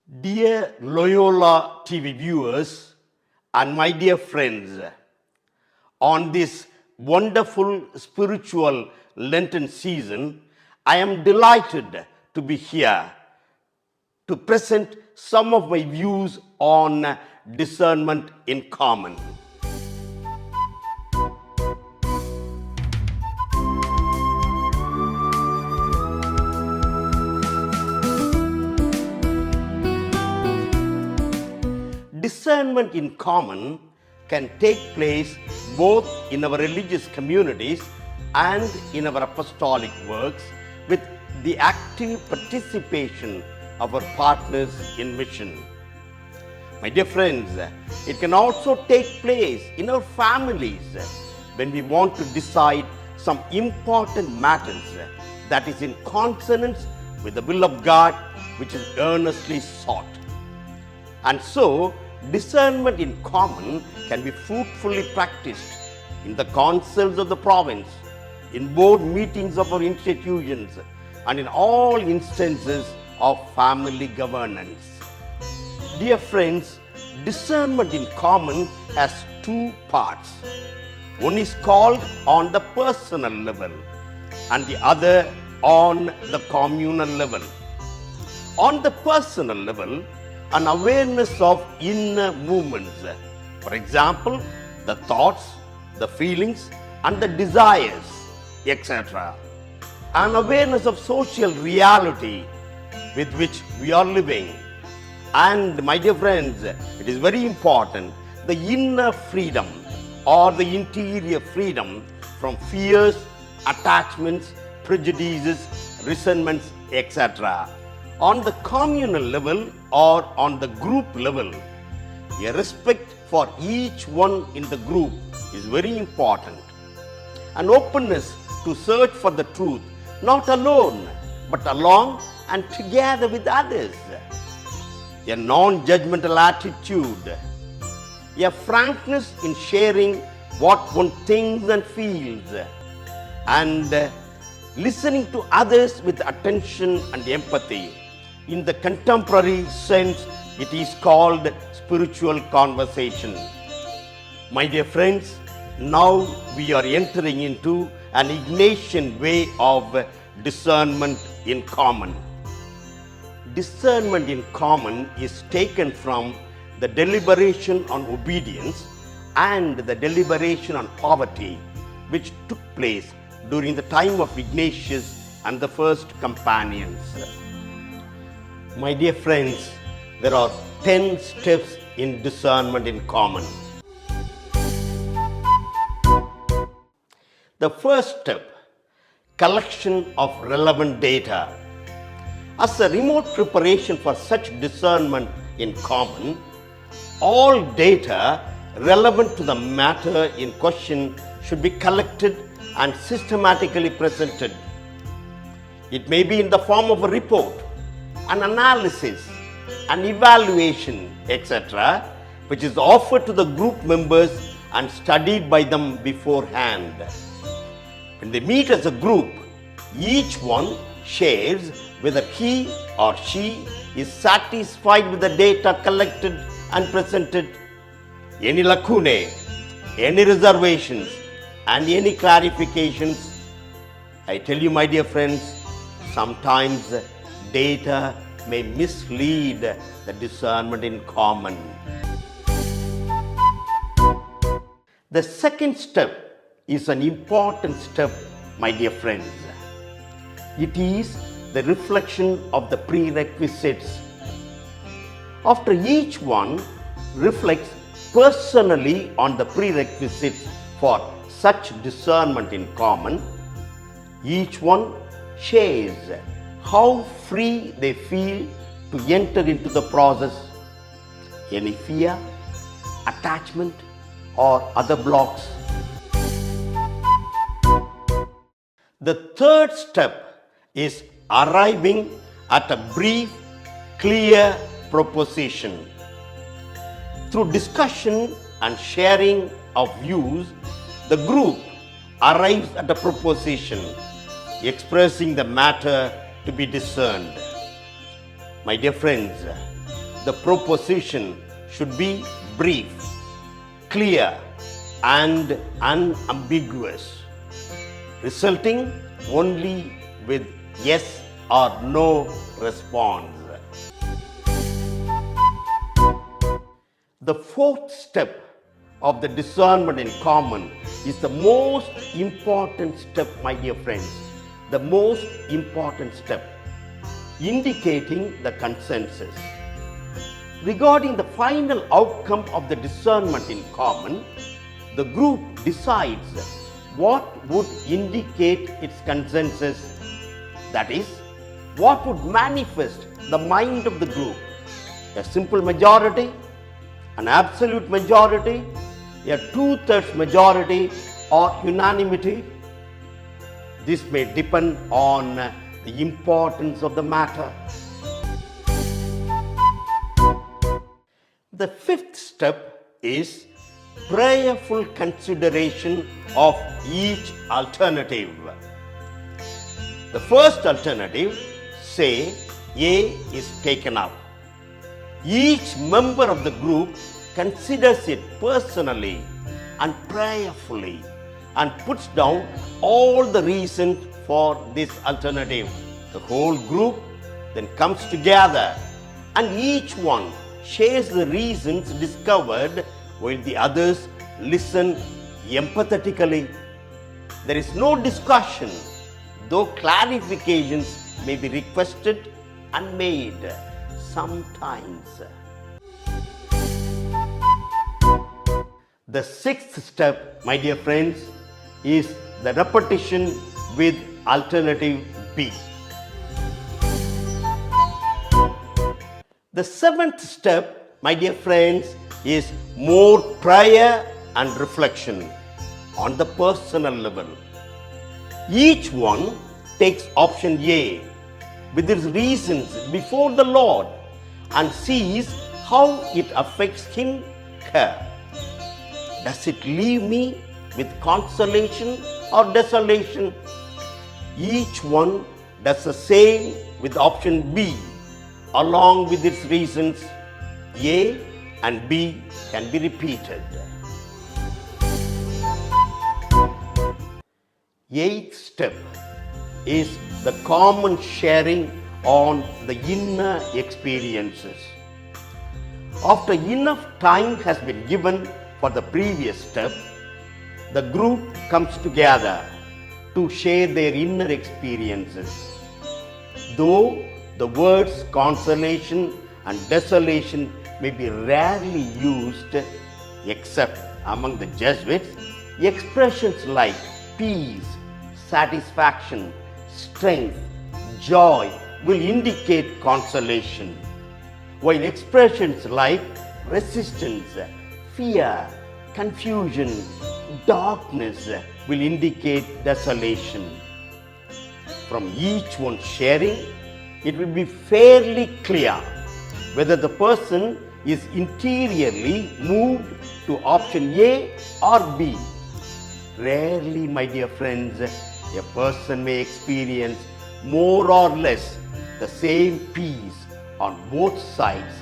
Dear Loyola TV viewers and my dear friends, on this wonderful spiritual Lenten season, I am delighted to be here to present some of my views on discernment in common. Discernment in common can take place both in our religious communities and in our apostolic works with the active participation of our partners in mission. My dear friends, it can also take place in our families when we want to decide some important matters that is in consonance with the will of God, which is earnestly sought. And so, discernment in common can be fruitfully practiced in the councils of the province, in board meetings of our institutions, and in all instances of family governance. Dear friends, discernment in common has two parts. One is called on the personal level, and the other on the communal level. On the personal level, an awareness of inner movements, for example, the thoughts, the feelings, and the desires, etc. An awareness of social reality with which we are living. And my dear friends, it is very important, the inner freedom or the interior freedom from fears, attachments, prejudices, resentments, etc. On the communal level or on the group level, a respect for each one in the group is very important. An openness to search for the truth, not alone, but along and together with others. A non-judgmental attitude, a frankness in sharing what one thinks and feels, and listening to others with attention and empathy. In the contemporary sense, it is called spiritual conversation. My dear friends, now we are entering into an Ignatian way of discernment in common. Discernment in common is taken from the deliberation on obedience and the deliberation on poverty, which took place during the time of Ignatius and the first companions. My dear friends, there are 10 steps in discernment in common. The first step, collection of relevant data. As a remote preparation for such discernment in common, all data relevant to the matter in question should be collected and systematically presented. It may be in the form of a report, an analysis, an evaluation, etc., which is offered to the group members and studied by them beforehand. When they meet as a group, each one shares whether he or she is satisfied with the data collected and presented. Any lacunae, any reservations, and any clarifications. I tell you, my dear friends, sometimes data may mislead the discernment in common. The second step is an important step, my dear friends. It is the reflection of the prerequisites. After each one reflects personally on the prerequisites for such discernment in common, each one shares how free they feel to enter into the process. Any fear, attachment, or other blocks. The third step is arriving at a brief, clear proposition. Through discussion and sharing of views, the group arrives at a proposition expressing the matter to be discerned. My dear friends, the proposition should be brief, clear, and unambiguous, resulting only with yes or no response. The fourth step of the discernment in common is the most important step, my dear friends. The most important step, indicating the consensus. Regarding the final outcome of the discernment in common, the group decides what would indicate its consensus, that is, what would manifest the mind of the group, a simple majority, an absolute majority, a two-thirds majority, or unanimity. This may depend on the importance of the matter. The fifth step is prayerful consideration of each alternative. The first alternative, say A is taken up. Each member of the group considers it personally and prayerfully and puts down all the reasons for this alternative. The whole group then comes together and each one shares the reasons discovered while the others listen empathetically. There is no discussion, though clarifications may be requested and made sometimes. The sixth step, my dear friends, is the repetition with alternative B. The seventh step, my dear friends, is more prayer and reflection on the personal level. Each one takes option A with its reasons before the Lord and sees how it affects him, her. Does it leave me with consolation or desolation? Each one does the same with option B along with its reasons. A and B can be repeated. Eighth step is the common sharing on the inner experiences. After enough time has been given for the previous step, the group comes together to share their inner experiences. Though the words consolation and desolation may be rarely used, except among the Jesuits, expressions like peace, satisfaction, strength, joy will indicate consolation, while expressions like resistance, fear, confusion, darkness will indicate desolation. From each one sharing, it will be fairly clear whether the person is interiorly moved to option A or B. Rarely, my dear friends, a person may experience more or less the same peace on both sides,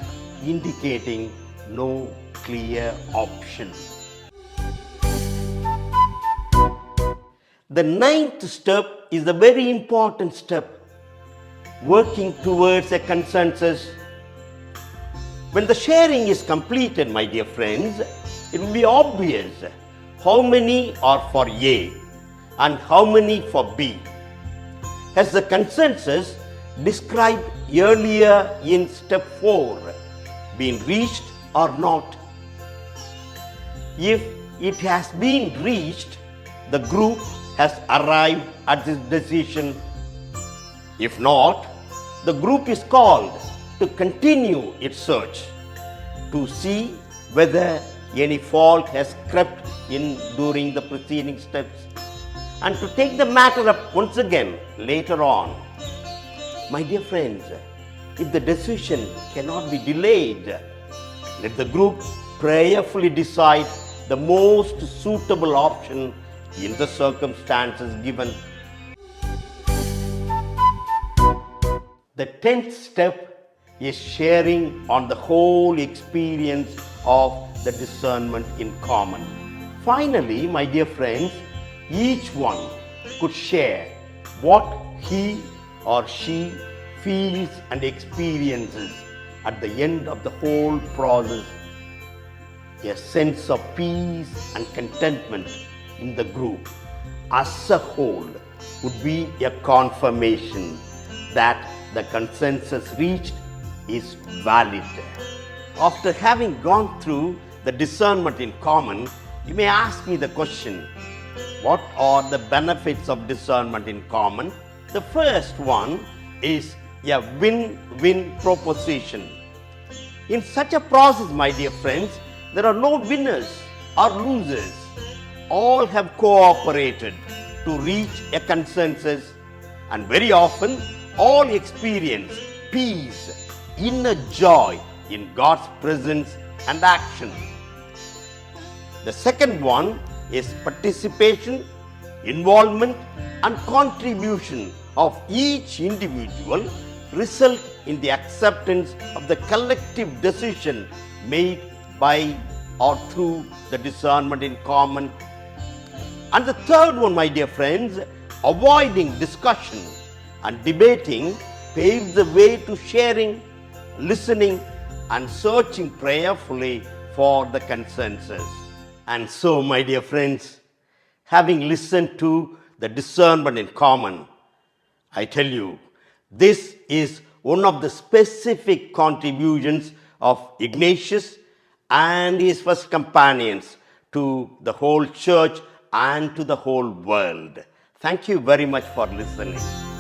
indicating no clear option. The ninth step is the very important step, working towards a consensus. When the sharing is completed, my dear friends, it will be obvious how many are for A and how many for B. Has the consensus described earlier in step 4 been reached or not? If it has been reached, the group has arrived at this decision. If not, the group is called to continue its search to see whether any fault has crept in during the preceding steps and to take the matter up once again later on. My dear friends, if the decision cannot be delayed, let the group prayerfully decide the most suitable option in the circumstances given. The 10th step is sharing on the whole experience of the discernment in common. Finally, my dear friends, each one could share what he or she feels and experiences at the end of the whole process. A sense of peace and contentment in the group as a whole would be a confirmation that the consensus reached is valid. After having gone through the discernment in common, you may ask me the question, what are the benefits of discernment in common? The first one is a win-win proposition. In such a process, my dear friends, there are no winners or losers. All have cooperated to reach a consensus, and very often all experience peace, inner joy in God's presence and action. The second one is participation, involvement and contribution of each individual result in the acceptance of the collective decision made by or through the discernment in common. And the third one, my dear friends, avoiding discussion and debating paves the way to sharing, listening and searching prayerfully for the consensus. And so, my dear friends, having listened to the discernment in common, I tell you, this is one of the specific contributions of Ignatius and his first companions to the whole church and to the whole world. Thank you very much for listening.